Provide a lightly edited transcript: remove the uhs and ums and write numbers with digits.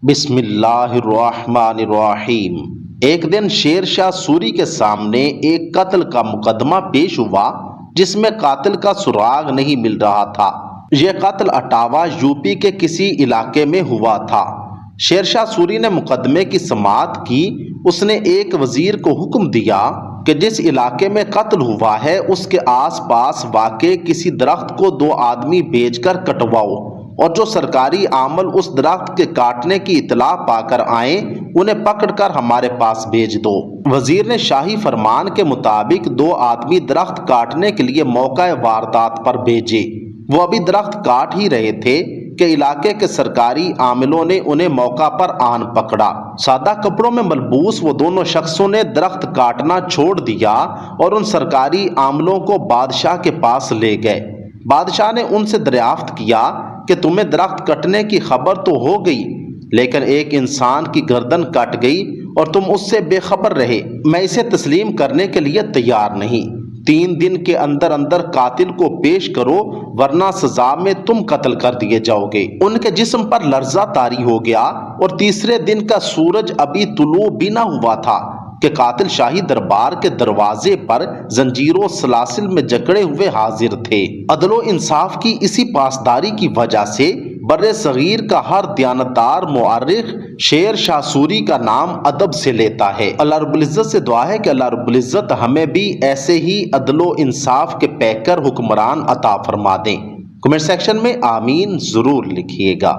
بسم اللہ الرحمن الرحیم۔ ایک دن شیر شاہ سوری کے سامنے ایک قتل کا مقدمہ پیش ہوا جس میں قاتل کا سراغ نہیں مل رہا تھا۔ یہ قتل اٹاوا یوپی کے کسی علاقے میں ہوا تھا۔ شیر شاہ سوری نے مقدمے کی سماعت کی۔ اس نے ایک وزیر کو حکم دیا کہ جس علاقے میں قتل ہوا ہے اس کے آس پاس واقع کسی درخت کو 2 آدمی بھیج کر کٹواؤ، اور جو سرکاری عامل اس درخت کے کاٹنے کی اطلاع پا کر آئیں انہیں پکڑ کر ہمارے پاس بھیج دو۔ وزیر نے شاہی فرمان کے مطابق 2 آدمی درخت کاٹنے کے لیے موقع واردات پر بھیجے۔ وہ ابھی درخت کاٹ ہی رہے تھے کہ علاقے کے سرکاری عاملوں نے انہیں موقع پر آن پکڑا۔ سادہ کپڑوں میں ملبوس وہ دونوں شخصوں نے درخت کاٹنا چھوڑ دیا اور ان سرکاری عاملوں کو بادشاہ کے پاس لے گئے۔ بادشاہ نے ان سے دریافت کیا کہ تمہیں درخت کٹنے کی خبر تو ہو گئی، لیکن ایک انسان کی گردن کٹ گئی اور تم اس سے بے خبر رہے۔ میں اسے تسلیم کرنے کے لیے تیار نہیں۔ 3 دن کے اندر اندر قاتل کو پیش کرو ورنہ سزا میں تم قتل کر دیے جاؤ گے۔ ان کے جسم پر لرزہ طاری ہو گیا اور تیسرے دن کا سورج ابھی طلوع بھی نہ ہوا تھا کہ قاتل شاہی دربار کے دروازے پر زنجیروں سلاسل میں جکڑے ہوئے حاضر تھے۔ عدل و انصاف کی اسی پاسداری کی وجہ سے بر صغیر کا ہر دیانتدار مورخ شیر شاہ سوری کا نام ادب سے لیتا ہے۔ اللہ رب العزت سے دعا ہے کہ اللہ رب العزت ہمیں بھی ایسے ہی عدل و انصاف کے پیکر حکمران عطا فرما دیں۔ کمنٹ سیکشن میں آمین ضرور لکھیے گا۔